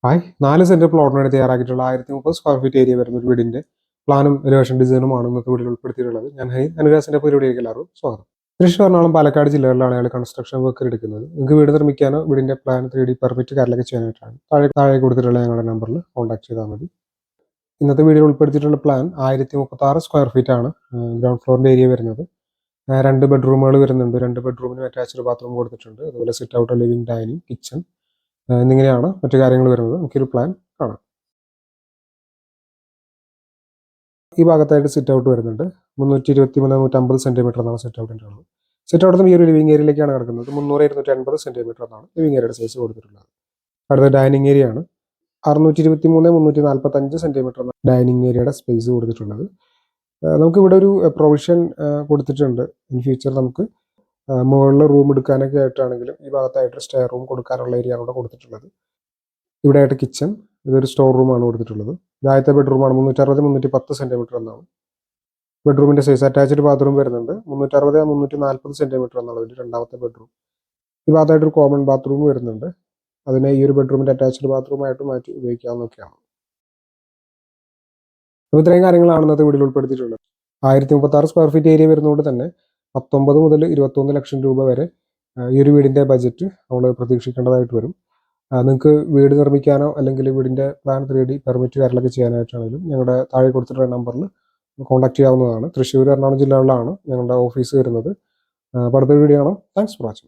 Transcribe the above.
Hi 4 saint പ്ലോട്ടിന് വേണ്ടി തയ്യാറാക്കിയിട്ടുള്ള 1030 square feet area വരുന്ന ഒരു വീടിന്റെ പ്ലാനും എലിവേഷൻ ഡിസൈനുമാണ് ഇന്നത്തെ വീഡിയോയിൽ ഉൾപ്പെടുത്തിയിട്ടുള്ളത്. ഞാൻ അനുരാസിന്റെ പരിപാടിയിലേക്ക് എല്ലാവരും സ്വാഗതം. തൃശ്ശൂർ, എറണാകുളം, പാലക്കാട് ജില്ലകളിലാണ് അയാൾ കൺസ്ട്രക്ഷൻ വർക്ക് എടുക്കുന്നത്. നിങ്ങൾക്ക് വീട് നിർമ്മിക്കാനോ വീടിന്റെ പ്ലാൻ 3D പെർമിറ്റ് കാര്യങ്ങളൊക്കെ ചെയ്യാനായിട്ടാണ് താഴെ കൊടുത്തിട്ടുള്ള ഞങ്ങളുടെ നമ്പറിൽ കോൺടാക്ട് ചെയ്താൽ മതി. ഇന്നത്തെ വീഡിയോയിൽ ഉൾപ്പെടുത്തിയിട്ടുള്ള പ്ലാൻ 1036 സ്ക്വയർ ഫീറ്റ് ആണ് ഗ്രൗണ്ട് ഫ്ലോറിന്റെ ഏരിയ വരുന്നത്. 2 ബെഡ്റൂമുകൾ വരുന്നുണ്ട്. 2 ബെഡ്റൂമിന് അറ്റാച്ച്ഡ് ബാത്റൂം കൊടുത്തിട്ടുണ്ട്. അതുപോലെ sit out, living, dining, kitchen എന്നിങ്ങനെയാണ് മറ്റു കാര്യങ്ങൾ വരുന്നത്. നമുക്കൊരു പ്ലാൻ കാണാം. ഈ ഭാഗത്തായിട്ട് സിറ്റ് ഔട്ട് വരുന്നുണ്ട്. 323-350 സെന്റിമീറ്റർ എന്നാണ് സിറ്റ് ഔട്ടിൻ്റെ അളവ്. സിറ്റ് ഔട്ടിൽ ഈ ഒരു ലിവിംഗ് ഏരിയയിലേക്കാണ് കിടക്കുന്നത്. 300-250 സെന്റിമീറ്റർ എന്നാണ് ലിവിംഗ് ഏരിയയുടെ സൈസ് കൊടുത്തിട്ടുള്ളത്. അടുത്ത ഡൈനിങ് ഏരിയ ആണ്. 623-345 സെന്റിമീറ്റർ എന്ന ഡൈനിങ് ഏരിയയുടെ സ്പേസ് കൊടുത്തിട്ടുള്ളത്. നമുക്ക് ഇവിടെ ഒരു പ്രൊവിഷൻ കൊടുത്തിട്ടുണ്ട്. ഇൻ ഫ്യൂച്ചർ നമുക്ക് മുകളിൽ റൂം എടുക്കാനൊക്കെ ആയിട്ടാണെങ്കിലും ഈ ഭാഗത്തായിട്ട് സ്റ്റെയർ റൂം കൊടുക്കാനുള്ള ഏരിയ ആണ് ഇവിടെ കൊടുത്തിട്ടുള്ളത്. ഇവിടെ ആയിട്ട് കിച്ചൺ, ഇതൊരു സ്റ്റോർ റൂമാണ് കൊടുത്തിട്ടുള്ളത്. ആദ്യത്തെ ബെഡ്റൂമാണ്. 360-310 സെന്റിമീറ്റർ എന്നാണ് ബെഡ്റൂമിന്റെ സൈസ്. അറ്റാച്ച്ഡ് ബാത്റൂം വരുന്നുണ്ട്. 360-340 സെന്റിമീറ്റർ എന്നാണ് ഇതിന്റെ രണ്ടാമത്തെ ബെഡ്റൂം. ഈ ഭാഗത്തായിട്ട് ഒരു കോമൺ ബാത്റൂം വരുന്നുണ്ട്. അതിനെ ഈ ഒരു ബെഡ്റൂമിന്റെ അറ്റാച്ച്ഡ് ബാത്റൂമായിട്ട് മാറ്റി ഉപയോഗിക്കാവുന്നതൊക്കെയാണ്. അപ്പോൾ ഇത്രയും കാര്യങ്ങളാണ് ഇന്നത്തെ വീഡിയോയിൽ ഉൾപ്പെടുത്തിയിട്ടുള്ളത്. 1036 സ്ക്വയർ ഫീറ്റ് ഏരിയ വരുന്നതുകൊണ്ട് തന്നെ 19 മുതൽ 21 ലക്ഷം രൂപ വരെ ഈ ഒരു വീടിന്റെ ബജറ്റ് നമ്മൾ പ്രതീക്ഷിക്കേണ്ടതായിട്ട് വരും. നിങ്ങൾക്ക് വീട് നിർമ്മിക്കാനോ അല്ലെങ്കിൽ വീടിന്റെ പ്ലാൻ 3D പെർമിറ്റ് കാര്യങ്ങളൊക്കെ ചെയ്യാനായിട്ടാണെങ്കിലും ഞങ്ങളുടെ താഴെ കൊടുത്തിട്ടുള്ള നമ്പറിൽ കോൺടാക്ട് ചെയ്യാവുന്നതാണ്. തൃശ്ശൂർ, എറണാകുളം ജില്ലകളിലാണ് ഞങ്ങളുടെ ഓഫീസ് വരുന്നത്. അടുത്ത വീഡിയോ കാണാം. Thanks for watching.